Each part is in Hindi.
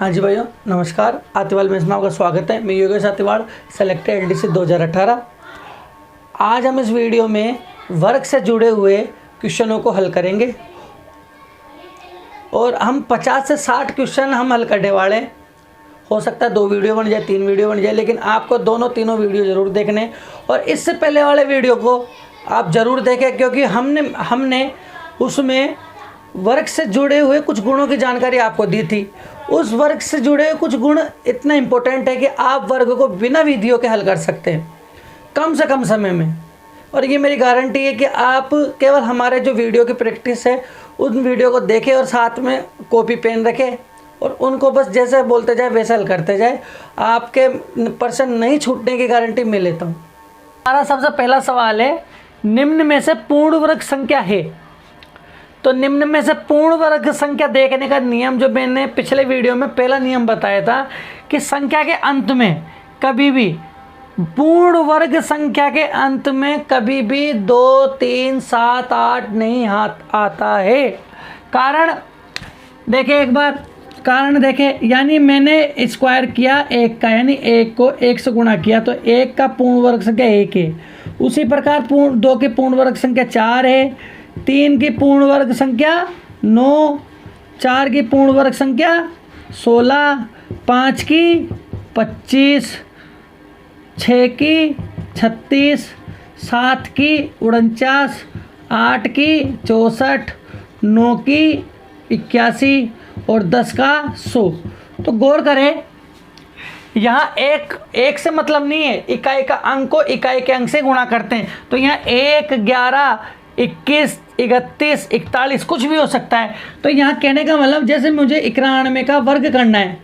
हाँ जी भाइयों, नमस्कार। आतिवाल में इसमें आपका स्वागत है। मैं योगेश आतिवाल, सेलेक्टेड एलडीसी 2018। आज हम इस वीडियो में वर्ग से जुड़े हुए क्वेश्चनों को हल करेंगे और हम 50 से 60 क्वेश्चन हम हल करने वाले हैं। हो सकता है 2 वीडियो बन जाए, 3 वीडियो बन जाए, लेकिन आपको तीनों वीडियो ज़रूर देखने। और इससे पहले वाले वीडियो को आप ज़रूर देखें, क्योंकि हमने उसमें वर्ग से जुड़े हुए कुछ गुणों की जानकारी आपको दी थी। उस वर्ग से जुड़े हुए कुछ गुण इतना इम्पोर्टेंट है कि आप वर्ग को बिना विधियों के हल कर सकते हैं कम से कम समय में। और ये मेरी गारंटी है कि आप केवल हमारे जो वीडियो की प्रैक्टिस है उन वीडियो को देखें और साथ में कॉपी पेन रखें और उनको बस जैसे बोलते जाए वैसे हल करते जाए। आपके % नहीं छूटने की गारंटी मैं लेता हूँ। हमारा सबसे पहला सवाल है, निम्न में से पूर्ण वर्ग संख्या है। तो निम्न में से पूर्ण वर्ग संख्या देखने का नियम जो मैंने पिछले वीडियो में पहला नियम बताया था कि संख्या के अंत में कभी भी, पूर्ण वर्ग संख्या के अंत में कभी भी 2, 3, 7, 8 नहीं आता है। कारण देखें एक बार, कारण देखें, यानी मैंने स्क्वायर किया 1 का, यानी 1 को 1 से गुणा किया तो 1 का पूर्ण वर्ग संख्या 1 है। उसी प्रकार 2 की पूर्ण वर्ग संख्या 4 है, 3 की पूर्ण वर्ग संख्या 9, 4 की पूर्ण वर्ग संख्या 16, 5 की 25, 6 की 36, 7 की 49, 8 की 64, 9 की 81 और 10 का 100। तो गौर करें, यहाँ एक से मतलब नहीं है, इकाई का अंक को इकाई के अंक से गुणा करते हैं। तो यहाँ 1, 11, 21, 31, 41 कुछ भी हो सकता है। तो यहाँ कहने का मतलब जैसे मुझे 91 का वर्ग करना है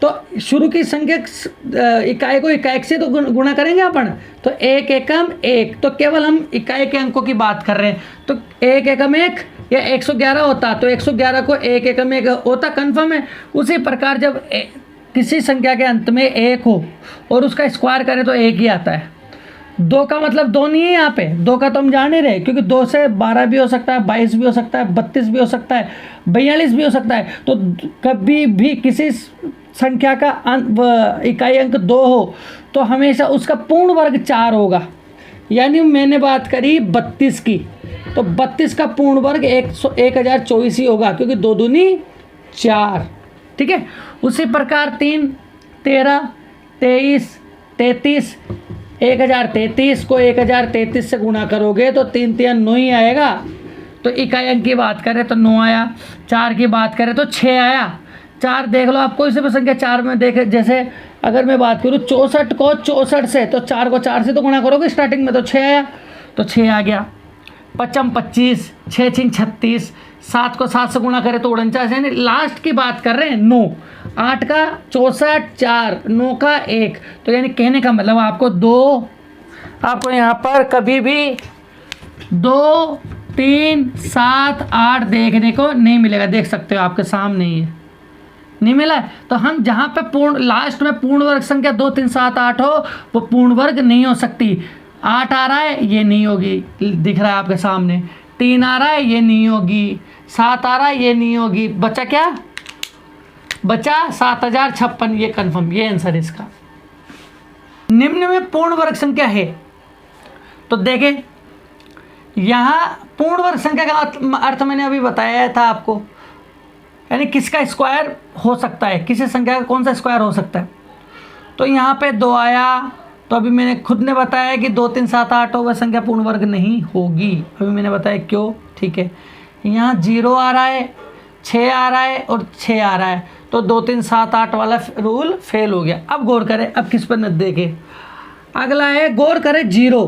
तो शुरू की संख्या इकाई को इकाई से तो गुणा करेंगे अपन। तो 1 एकम 1, तो केवल हम इकाई के अंकों की बात कर रहे हैं। तो 1 एकम 1 या 111 होता तो 111 को 1 एकम 1 होता, कन्फर्म है। उसी प्रकार जब किसी संख्या के अंत में 1 हो और उसका स्क्वायर करें तो 1 ही आता है। 2 का मतलब 2 नहीं है यहाँ पे, 2 का तो हम जान ही रहे, क्योंकि 2 से 12 भी हो सकता है, 22 भी हो सकता है, 32 भी हो सकता है, 42 भी हो सकता है। तो कभी भी किसी संख्या का इकाई अंक 2 हो तो हमेशा उसका पूर्ण वर्ग 4 होगा। यानी मैंने बात करी 32 की, तो 32 का पूर्ण वर्ग 1024 ही होगा, क्योंकि 2 दूनी 4। ठीक है। उसी प्रकार 3, 13, 23, 33, 1033 को 1033 से गुणा करोगे तो 3 3 9 ही आएगा। तो इकाई अंक की बात करें तो 9 आया, 4 की बात करें तो 6 आया। 4 देख लो आप, कोई से भी संख्या 4 में देखे, जैसे अगर मैं बात करूँ 64 को 64 से, तो 4 को 4 से तो गुणा करोगे स्टार्टिंग में, तो 6 आया, तो 6 आ गया। 55 25, 6 6 36, 7 को 7 से गुणा करें तो 49, यानी लास्ट की बात कर रहे हैं 9। 8 का 64, 4, 9 का 1, तो यानी कहने का मतलब आपको यहाँ पर कभी भी 2, 3, 7, 8 देखने को नहीं मिलेगा। देख सकते हो आपके सामने ही है, नहीं मिला है। तो हम जहाँ पे लास्ट में पूर्ण वर्ग संख्या 2, 3, 7, 8 हो, वो पूर्ण वर्ग नहीं हो सकती। 8 आ रहा है, ये नहीं होगी, दिख रहा है आपके सामने। 3 आ रहा है, ये नहीं होगी। 7 आ रहा है, ये नहीं होगी। बचा क्या? बचा 7056, ये कन्फर्म, ये आंसर है इसका। निम्न में पूर्ण वर्ग संख्या है, तो देखें यहाँ पूर्ण वर्ग संख्या का अर्थ मैंने अभी बताया था आपको, यानी किसका स्क्वायर हो सकता है, किसी संख्या का कौन सा स्क्वायर हो सकता है। तो यहाँ पे 2 आया, तो अभी मैंने खुद ने बताया कि 2, 3, 7, 8 हो, वह संख्या पूर्ण वर्ग नहीं होगी। अभी मैंने बताया क्यों। ठीक है। यहाँ 0 आ रहा है, 6 आ रहा है और 6 आ रहा है, तो 2, 3, 7, 8 वाला रूल फेल हो गया। अब गौर करें, अब किस पर न देखें। अगला है, गौर करें 0।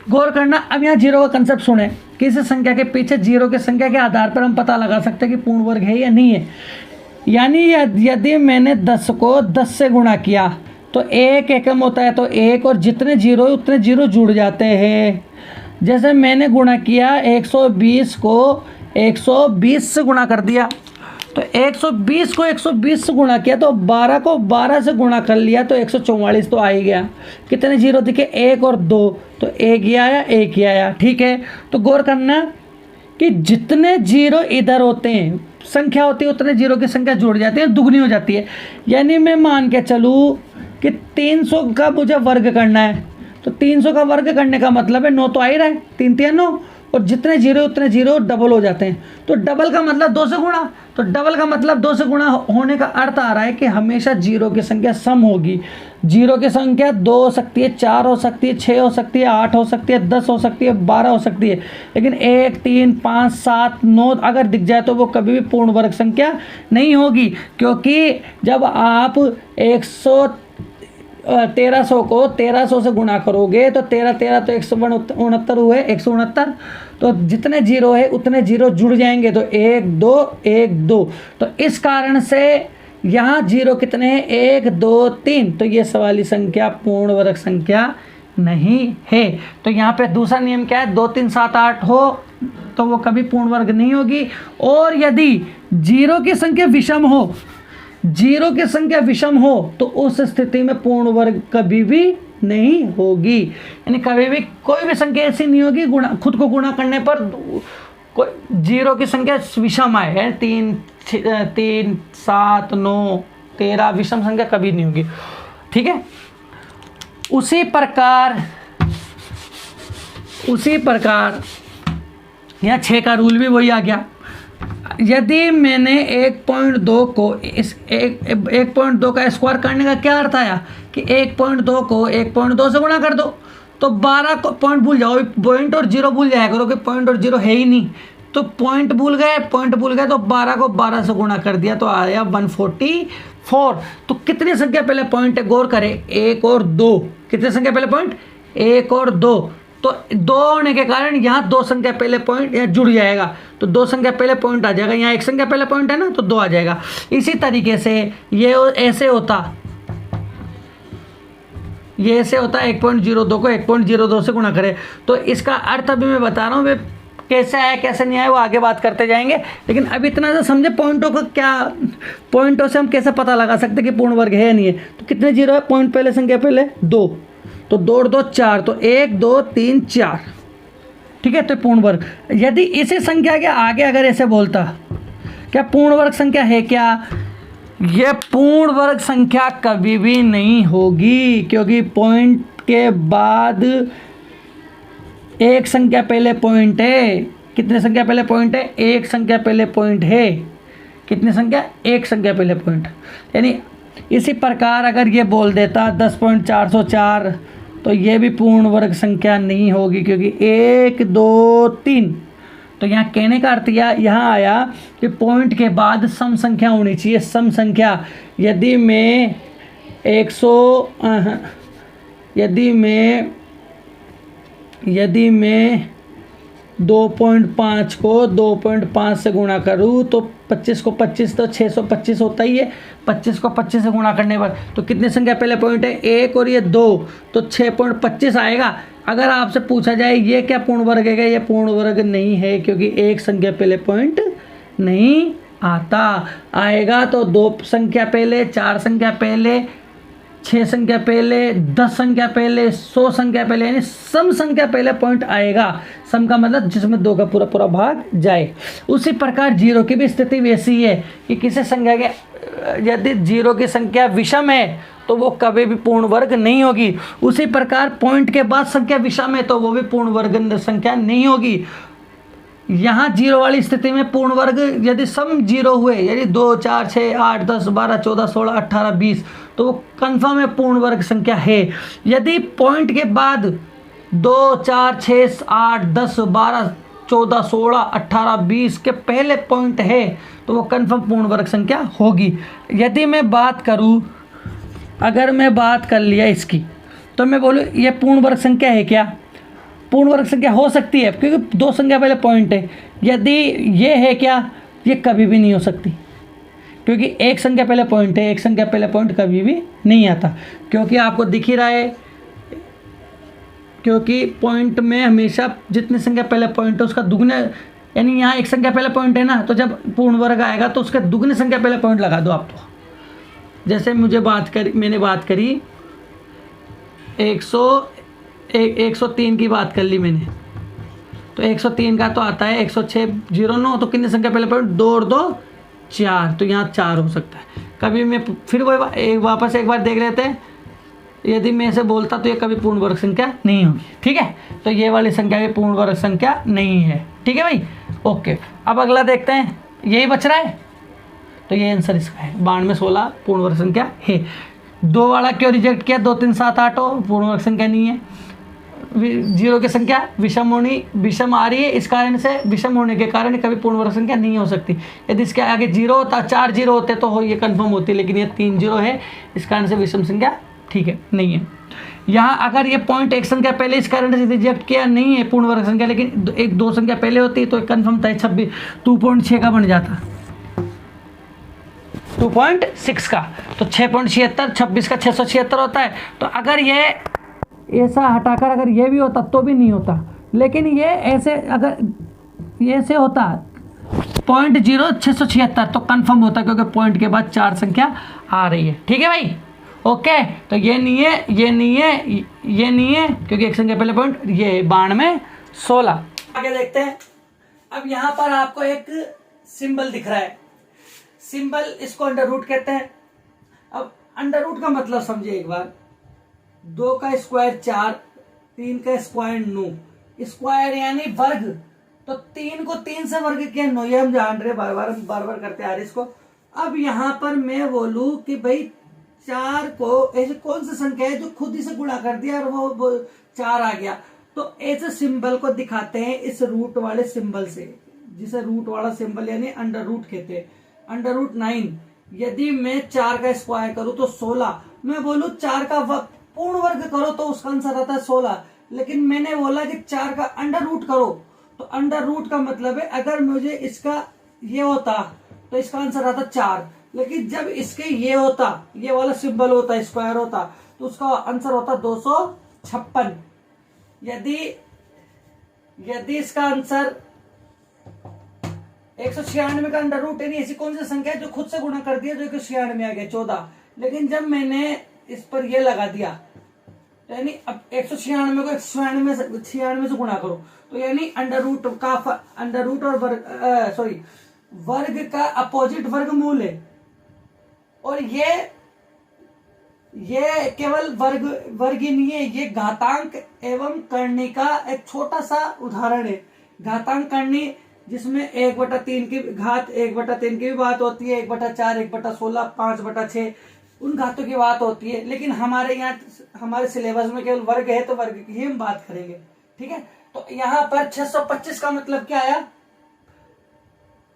गौर करना, अब यहाँ 0 का कंसेप्ट सुने। किसी संख्या के पीछे 0 की संख्या के आधार पर हम पता लगा सकते हैं कि पूर्ण वर्ग है या नहीं है। यानी यदि मैंने 10 को 10 से गुणा किया तो 1 एकम होता है, तो 1 और जितने 0 उतने 0 जुड़ जाते हैं। जैसे मैंने गुणा किया 120 को 120 से गुणा कर दिया, तो 120 को 120 से गुणा किया, तो 12 को 12 से गुणा कर लिया, तो 144 तो आ ही गया। कितने 0 दिखे? 1 और 2, तो 1 ही आया, 1 ही आया। ठीक है। तो गौर करना कि जितने 0 इधर होते हैं संख्या होती है उतने जीरो की संख्या जुड़ जाती है, दुगनी हो जाती है। यानी मैं मान के चलूँ कि 300 का मुझे वर्ग करना है, तो 300 का वर्ग करने का मतलब है 9 तो आ ही रहा है, 3 3 9, और जितने जीरो उतने जीरो डबल हो जाते हैं। तो डबल का मतलब 2 से गुणा, तो डबल का मतलब 2 से गुणा होने का अर्थ आ रहा है कि हमेशा जीरो की संख्या सम होगी। जीरो की संख्या 2 हो सकती है, 4 हो सकती है, 6 हो सकती है, 8 हो सकती है, 10 हो सकती है, 12 हो सकती है, लेकिन 1 3 5 7 9 अगर दिख जाए तो वो कभी भी पूर्ण वर्ग संख्या नहीं होगी। क्योंकि जब आप 1300 को 1300 से गुणा करोगे तो 13 13 तो 169 हुए, 169, तो जितने जीरो है उतने जीरो जुड़ जाएंगे, तो 1 2 1 2। तो इस कारण से यहाँ जीरो कितने हैं, 1 2 3, तो ये सवाली संख्या पूर्ण वर्ग संख्या नहीं है। तो यहाँ पे दूसरा नियम क्या है, 2 3 7 8 हो तो वो कभी पूर्ण वर्ग नहीं होगी। और यदि जीरो की संख्या विषम हो, जीरो की संख्या विषम हो तो उस स्थिति में पूर्ण वर्ग कभी भी नहीं होगी। यानी कभी भी कोई भी संख्या ऐसी नहीं होगी गुणा खुद को गुणा करने पर कोई जीरो की संख्या विषम आए, 3 3 7 9 13 विषम संख्या कभी नहीं होगी। ठीक है, उसी प्रकार यहाँ 6 का रूल भी वही आ गया। यदि मैंने 1.2 को इस 1.2 का स्क्वायर करने का क्या अर्थ आया कि 1.2 को 1.2 से गुणा कर दो, तो 12 को पॉइंट भूल जाओ, पॉइंट और जीरो भूल जाया करो कि पॉइंट और जीरो है ही नहीं, तो पॉइंट भूल गए तो 12 को 12 से गुणा कर दिया तो आया 144। तो कितनी संख्या पहले पॉइंट है, गौर करें, 1 और 2, कितनी संख्या पहले पॉइंट, 1 और 2, तो 2 होने के कारण यहाँ 2 संख्या पहले पॉइंट यहाँ जुड़ जाएगा, तो 2 संख्या पहले पॉइंट आ जाएगा, यहाँ 1 संख्या पहले पॉइंट है ना, तो 2 आ जाएगा। इसी तरीके से ये ऐसे होता 1.02 को 1.02 से गुणा करें, तो इसका अर्थ अभी मैं बता रहा हूँ, वे कैसे आया कैसे नहीं आया वो आगे बात करते जाएंगे। लेकिन अभी इतना सा समझे पॉइंटों का क्या, पॉइंटों से हम कैसे पता लगा सकते कि पूर्ण वर्ग है या नहीं है। तो कितने जीरो है, पॉइंट पहले संख्या पहले 2, तो 2 और 2 4, तो 1 2 3 4, ठीक है, तो पूर्ण वर्ग। यदि इसी संख्या के आगे अगर ऐसे बोलता क्या पूर्ण वर्ग संख्या है क्या, यह पूर्ण वर्ग संख्या कभी भी नहीं होगी, क्योंकि पॉइंट के बाद एक संख्या पहले पॉइंट है। कितने संख्या पहले पॉइंट है, एक संख्या पहले पॉइंट है। कितनी संख्या, एक संख्या पहले पॉइंट। यानी इसी प्रकार अगर ये बोल देता 10.404 तो ये भी पूर्ण वर्ग संख्या नहीं होगी, क्योंकि 1 2 3। तो यहाँ कहने का अर्थ यहाँ आया कि पॉइंट के बाद सम संख्या होनी चाहिए, सम संख्या। यदि मैं 2.5 को 2.5 से गुणा करूँ तो 25 को 25 तो 625 होता ही है। 25 को 25 से गुणा करने पर तो कितनी संख्या पहले पॉइंट है, 1 और ये 2, तो 6.25 आएगा। अगर आपसे पूछा जाए ये क्या पूर्ण वर्ग है, ये पूर्ण वर्ग नहीं है, क्योंकि एक संख्या पहले पॉइंट नहीं आता। आएगा तो 2 संख्या पहले, 4 संख्या पहले, 6 संख्या पहले, 10 संख्या पहले, 100 संख्या पहले, यानी सम संख्या पहले पॉइंट आएगा। सम का मतलब जिसमें 2 का पूरा पूरा भाग जाए। उसी प्रकार जीरो की भी स्थिति वैसी है कि किसी संख्या के यदि जीरो की संख्या विषम है तो वो कभी भी पूर्ण वर्ग नहीं होगी। उसी प्रकार पॉइंट के बाद संख्या विषम है तो वो भी पूर्ण वर्ग संख्या नहीं होगी। यहाँ जीरो वाली स्थिति में पूर्ण वर्ग यदि सम जीरो हुए, यदि 2 4 6 8 10 12 14 16 18 20, तो वो कन्फर्म है पूर्ण वर्ग संख्या है। यदि पॉइंट के बाद 2 4 6 8 10 12 14 16 18 20 के पहले पॉइंट है तो वो कन्फर्म पूर्ण वर्ग संख्या होगी। यदि मैं बात करूँ, अगर मैं बात कर लिया इसकी, तो मैं बोलूँ ये पूर्ण वर्ग संख्या है क्या, पूर्ण वर्ग संख्या हो सकती है क्योंकि 2 संख्या पहले पॉइंट है। यदि ये है क्या, ये कभी भी नहीं हो सकती, क्योंकि एक संख्या पहले पॉइंट है, एक संख्या पहले पॉइंट कभी भी नहीं आता। क्योंकि आपको दिख ही रहा है, क्योंकि पॉइंट में हमेशा जितनी संख्या पहले पॉइंट है उसका दुगने, यानी यहाँ एक संख्या पहले पॉइंट है ना, तो जब पूर्ण वर्ग आएगा तो उसके दुगनी संख्या पहले पॉइंट लगा दो आप। तो जैसे मैंने बात करी 103 की बात कर ली मैंने, तो 103 का तो आता है 106 09, तो कितनी संख्या पहले पॉइंट, 2 और 2 4, तो यहाँ 4 हो सकता है। कभी मैं फिर वही वापस एक बार देख लेते हैं। यदि मैं इसे बोलता तो ये कभी पूर्ण वर्ग संख्या नहीं होगी, ठीक है। तो ये वाली संख्या भी पूर्ण वर्ग संख्या नहीं है, ठीक है भाई। ओके, अब अगला देखते हैं, यही बच रहा है, तो ये आंसर इसका है। 92 16 पूर्ण वर्ग संख्या है। 2 वाला क्यों रिजेक्ट किया? 2 3 7 8 हो, पूर्ण वर्ग संख्या नहीं है। 0 की संख्या विषम आ रही है, इस कारण से विषम होने के कारण कभी पूर्ण वर्ग संख्या नहीं हो सकती। यदि इसके आगे 0 होता, 4 0 होते तो ये कंफर्म होती, लेकिन ये 3 0 है, इस कारण से विषम संख्या ठीक है नहीं है। यहाँ अगर ये पॉइंट एक संख्या पहले इस कारण से रिजेक्ट किया नहीं है पूर्ण वर्ग संख्या, लेकिन एक 2 संख्या पहले होती तो कंफर्म था 26 2.6 का बन जाता, 2.6 का, तो 6.76 26 का 676 होता है। तो अगर ये ऐसा हटाकर अगर ये भी होता तो भी नहीं होता, लेकिन ये ऐसे अगर ये ऐसे होता 0.0676 तो कंफर्म होता, क्योंकि पॉइंट के बाद 4 संख्या आ रही है, ठीक है भाई। ओके, तो ये नहीं है, ये नहीं है, ये नहीं है, क्योंकि एक संख्या पहले पॉइंट, ये 92 16। आगे देखते हैं। अब यहाँ पर आपको एक सिंबल दिख रहा है, सिंबल इसको अंडर रूट कहते हैं। अब अंडर रूट का मतलब समझिए एक बार, 2 का स्क्वायर 4, 3 का स्क्वायर 9, स्क्वायर यानी वर्ग, तो 3 को 3 से वर्ग किया 9, ये हम जान रहे, बार बार करते आ रहे इसको। अब यहां पर मैं बोलूं कि भाई 4 को ऐसे कौन सी संख्या है जो खुद ही से गुणा कर दिया और वो 4 आ गया, तो ऐसे सिंबल को दिखाते हैं इस रूट वाले सिंबल से, जिसे रूट वाला सिंबल यानी अंडर रूट कहते हैं। अंडर रूट 9, यदि मैं 4 का स्क्वायर करूं तो 16, मैं बोलूं 4 का पूर्ण वर्ग करो तो उसका आंसर आता है 16, लेकिन मैंने बोला कि 4 का अंडर रूट करो, तो अंडर रूट का मतलब है अगर मुझे इसका ये होता तो इसका आंसर आता 4, लेकिन जब इसके ये होता, ये वाला सिंबल होता, स्क्वायर होता, तो उसका आंसर होता 256। यदि इसका आंसर 196 का अंडर रूट यानी ऐसी कौन सी संख्या है जो खुद से गुणा कर दिया, जो 196 आ गया 14, लेकिन जब मैंने इस पर ये लगा दिया, तो यानी अब 196 को 196 से गुणा करो, तो यानी अंडर रूट और वर्ग का अपोजिट वर्गमूल है, और ये केवल वर्ग ही नहीं है, ये घातांक एवं करनी का एक छोटा सा उदाहरण है। घातांक करनी जिसमें 1/3 की घात 1/3 की भी बात होती है, 1/4 1/16 5/6 उन घातों की बात होती है, लेकिन हमारे यहाँ हमारे सिलेबस में केवल वर्ग है, तो वर्ग की ही हम बात करेंगे, ठीक है। तो यहाँ पर 625 का मतलब क्या आया?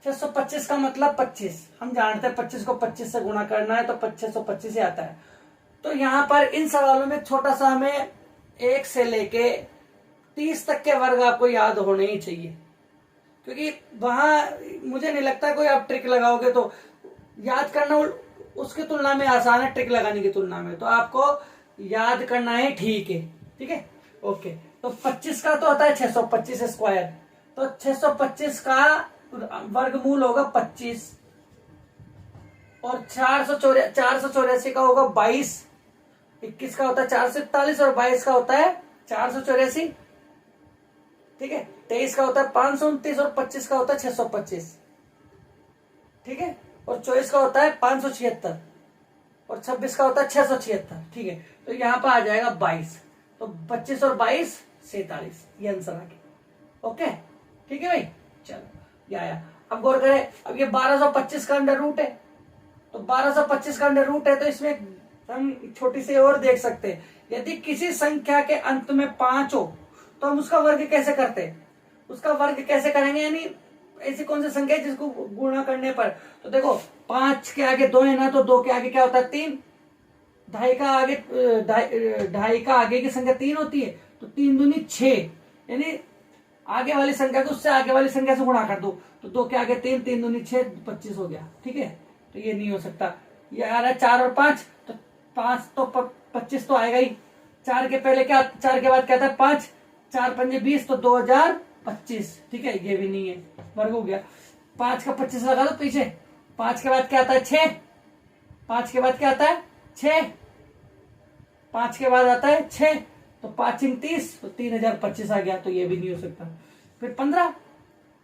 625 का मतलब 25, हम जानते हैं 25 को 25 से गुणा करना है तो 625 ही आता है। तो यहाँ पर इन सवालों में छोटा सा हमें 1 से लेके 30 तक के वर्ग आपको याद होने ही चाहिए, क्योंकि वहां मुझे नहीं लगता कोई आप ट्रिक लगाओगे तो याद करना उसकी तुलना में आसान है, ट्रिक लगाने की तुलना में, तो आपको याद करना है, ठीक है। ओके, तो 25 का तो होता है 625 स्क्वायर, तो 625 का वर्गमूल होगा 25, और 484 का होगा 22, 21 का होता है 441 और 22 का होता है 484, ठीक है। 23 का होता है 529 और 25 का होता है 625, ठीक है। और 24 का होता है 576 और 26 का होता है 676, ठीक है। तो यहाँ पर आ जाएगा 22, तो 25 और 22 47, ये आंसर आ गया। ओके, ठीक है भाई, चलो ये आया। अब गौर करें, अब ये 1225 का अंडर रूट है, तो 1225 का अंडर रूट है, तो इसमें हम छोटी सी और देख सकते हैं, यदि किसी संख्या के अंत में 5 हो तो हम उसका वर्ग कैसे करते हैं, उसका वर्ग कैसे करेंगे, यानी ऐसी कौन सी संख्या है जिसको गुणा करने पर, तो देखो 5 के आगे 2 है ना, तो 2 के आगे क्या होता है 3, ढाई का आगे की संख्या 3 होती है, तो 3 दूनी 6, यानी आगे वाली संख्या को उससे आगे वाली संख्या से गुणा कर दो, तो 2 के आगे 3, 3 दूनी 6 25 हो गया, ठीक है। तो ये नहीं हो सकता, ये आ रहा है 4 और 5, तो 5 तो 25 तो आएगा ही, 4 के पहले क्या, 4 के बाद क्या था 5, 4 पंजे 20, तो 2025, ठीक है, ये भी नहीं है, वर्ग हो गया। 5 का 25 लगा दो पीछे, 5 के बाद क्या आता है 6, 5 के बाद क्या आता है 6, 5 के बाद आता है 6, तो 5 × 30, तो 3025 आ गया, तो ये भी नहीं हो सकता। फिर 15,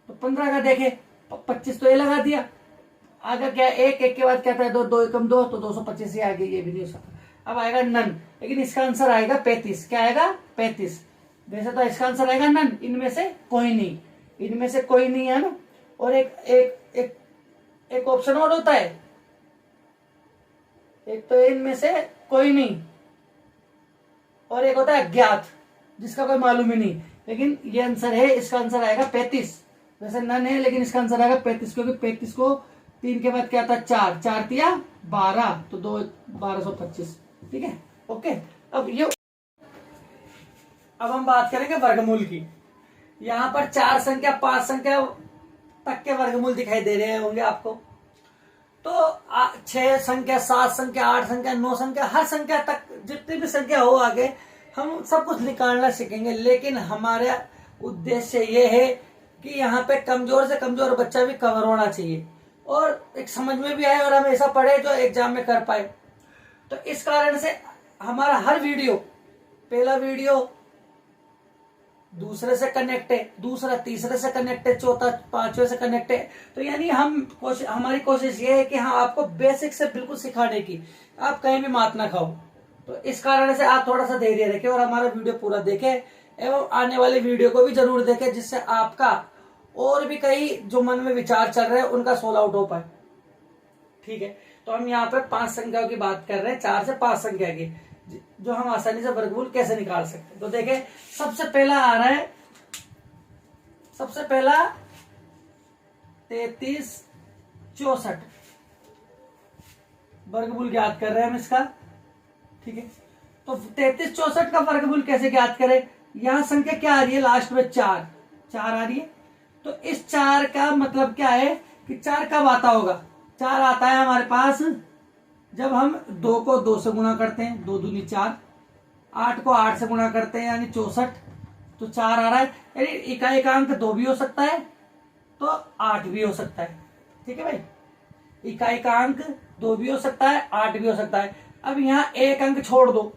तो 15 का देखे 25 तो ये लगा दिया, आगे क्या, एक एक के बाद क्या था, दो, दो एकम दो, तो 225 ही आगे, ये भी नहीं हो सकता। अब आएगा नन, लेकिन इसका आंसर आएगा 35। क्या आएगा? 35। वैसे तो इसका आंसर आएगा नन, इनमें से कोई नहीं, इनमें से कोई नहीं है ना। और एक एक एक एक ऑप्शन और होता है, एक तो इनमें से कोई नहीं, और एक होता है अज्ञात, जिसका कोई मालूम ही नहीं। लेकिन ये आंसर है, इसका आंसर आएगा 35। वैसे नन है, लेकिन इसका आंसर आएगा 35, क्योंकि 35 को 3 के बाद क्या था, 4, 4 तिया 12, तो 2 1225। ठीक है, ओके। अब हम बात करेंगे वर्गमूल की। यहां पर 4 संख्या 5 संख्या तक के वर्गमूल दिखाई दे रहे होंगे आपको। तो 6 संख्या, 7 संख्या, 8 संख्या, 9 संख्या, हर संख्या तक जितनी भी संख्या हो आगे हम सब कुछ निकालना सीखेंगे। लेकिन हमारा उद्देश्य ये है कि यहाँ पे कमजोर से कमजोर बच्चा भी कवर होना चाहिए और एक समझ में भी आए और हम ऐसा पढ़े जो एग्जाम में कर पाए। तो इस कारण से हमारा हर वीडियो, पहला वीडियो दूसरे से कनेक्ट है, दूसरा तीसरे से कनेक्ट है, चौथा पांचवे से कनेक्ट है। तो यानी हमारी कोशिश ये है कि हाँ आपको बेसिक से बिल्कुल सिखाने की, आप कहीं भी मात ना खाओ। तो इस कारण से आप थोड़ा सा धैर्य रखें और हमारा वीडियो पूरा देखें एवं आने वाले वीडियो को भी जरूर देखें, जिससे आपका और भी कई जो मन में विचार चल रहे हैं उनका सोल आउट हो पाए। ठीक है, तो हम यहाँ पे 5 संख्याओं की बात कर रहे हैं, 4 से 5 संख्या की, जो हम आसानी से वर्गमूल कैसे निकाल सकते हैं। तो देखें, सबसे पहला आ रहा है, सबसे पहला 33 64 वर्गमूल ज्ञात कर रहे हैं हम इसका। ठीक है, तो 33 64 का वर्गमूल कैसे ज्ञात करें। यहां संख्या क्या आ रही है, लास्ट में 4 आ रही है। तो इस 4 का मतलब क्या है कि 4 कब आता होगा, 4 आता है हमारे पास जब हम 2 को 2 से गुणा करते हैं, 2 दूनी 4, 8 को 8 से गुणा करते हैं यानी 64, तो 4 आ रहा है। यानी इकाई का अंक 2 भी हो सकता है तो 8 भी हो सकता है। ठीक है भाई, इकाई का अंक 2 भी हो सकता है, 8 भी हो सकता है। अब यहाँ एक अंक छोड़ दो,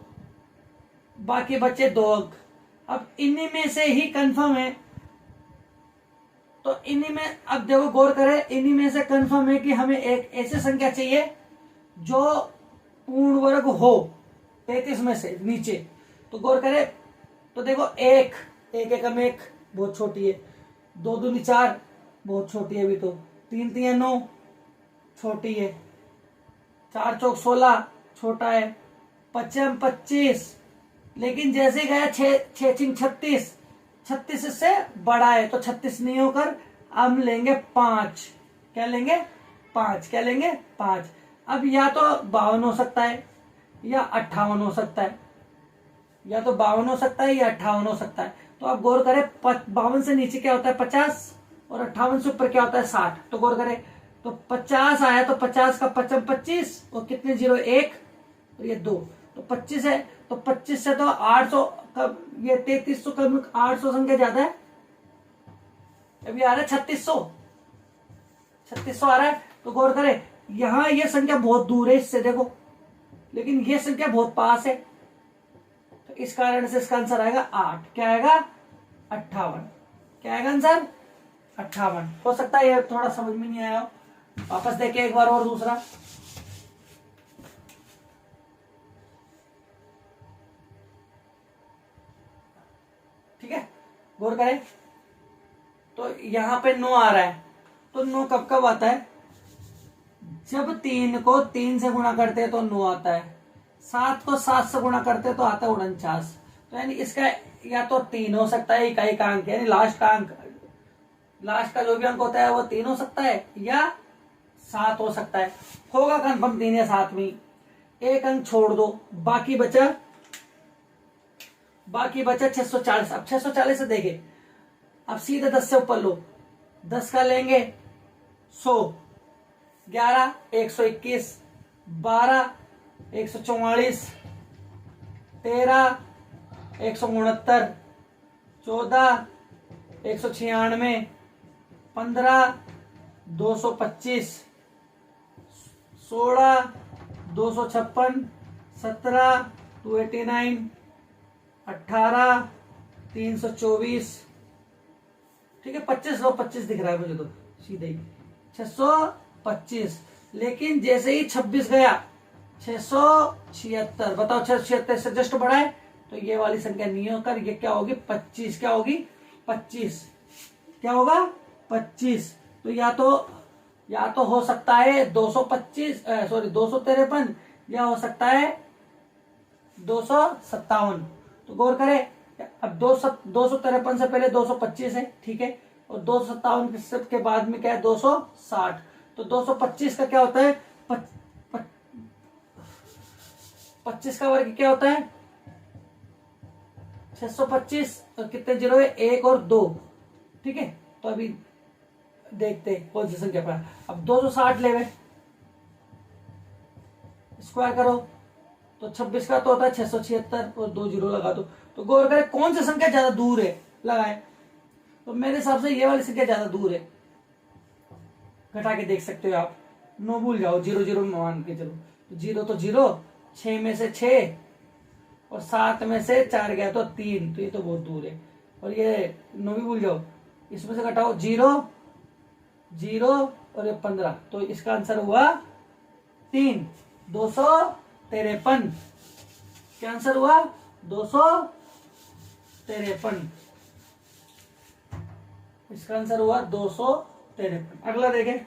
बाकी बचे 2 अंक। अब इन्हीं में से ही कंफर्म है, तो इन्हीं में, अब देखो गौर करें, इन्हीं में से कंफर्म है कि हमें एक ऐसी संख्या चाहिए जो पूर्ण वर्ग हो 33 में से नीचे। तो गौर करें, तो देखो एक एकम 1 बहुत छोटी है, 2 दूनी 4 बहुत छोटी है अभी, तो 3 तिया 9 छोटी है, 4 चौक 16 छोटा है, 5 25, लेकिन जैसे गया 6 छिंग 36, 36 से बड़ा है, तो 36 नहीं होकर हम लेंगे 5। क्या लेंगे, 5। क्या लेंगे, 5। अब या तो 52 हो सकता है या 58 हो सकता है, या तो 52 हो सकता है या 58 हो सकता है। तो आप गौर करें, 52 से नीचे क्या होता है 50, और 58 से ऊपर क्या होता है 60। तो गौर करें, तो 50 आया, तो 50 का 5 25, और कितने 0 1 और ये 2, तो 25 है। तो 25 से तो 800 कब, ये 3300 कम, 800 संख्या ज्यादा है, अभी आ रहा है 3600 आ रहा है। तो गौर करें, यहां ये संख्या बहुत दूर है इससे, देखो, लेकिन ये संख्या बहुत पास है, तो इस कारण से इसका आंसर आएगा 8। क्या आएगा, 58। क्या आएगा आंसर, 58। हो सकता है ये थोड़ा समझ में नहीं आया हो, वापस देखे एक बार और दूसरा। ठीक है, गौर करें, तो यहां पे 9 आ रहा है, तो 9 कब कब आता है, जब 3 को 3 से गुणा करते हैं तो 9 आता है, 7 को 7 से गुणा करते हैं तो आता है 49। तो यानी इसका या तो 3 हो सकता है, इकाई का अंक यानी लास्ट का अंक, लास्ट का जो भी अंक होता है वो 3 हो सकता है या 7 हो सकता है। होगा कंफर्म 3 या 7 में। एक अंक छोड़ दो, बाकी बचा 640। अब 640 से देखे, अब सीधे 10 से ऊपर लो, 10 का लेंगे 100, 11 121, 12 144, 13 169, 14 196, 15 225, 16 256, 17 289, 18 324। ठीक है, 25 लो, 25 दिख रहा है मुझे तो सीधे ही, 25। लेकिन जैसे ही 26 गया 676, बताओ 676 से जस्ट बढ़ा है तो ये वाली संख्या नहीं होकर ये क्या होगी 25। क्या होगी 25। क्या होगा 25। तो या तो हो सकता है 225 सॉरी 253 या हो सकता है 257। तो गौर करें अब 253 से पहले 225 है ठीक है और 257 के बाद में क्या है 260। तो 225 का क्या होता है 25 का वर्ग क्या होता है 625 और कितने जीरो है 1 और 2 ठीक है। तो अभी देखते हैं कौन सी संख्या पर। अब 260 ले स्क्वायर करो तो 26 का तो होता है 676 और 2 जीरो लगा दो। तो गौर करें कौन सी संख्या ज्यादा दूर है लगाए तो मेरे हिसाब से ये वाली संख्या ज्यादा दूर है। घटा के देख सकते हो आप, नो भूल जाओ, 0 0 मान के चलो तो 0 तो 0, 6 में से 6 और 7 में से 4 गया तो 3, तो ये तो बहुत दूर है। और ये नो भी भूल जाओ, इसमें से घटाओ 0 0 और ये 15, तो इसका आंसर हुआ 3, 253। क्या आंसर हुआ 253। इसका आंसर हुआ 253। अगला देखें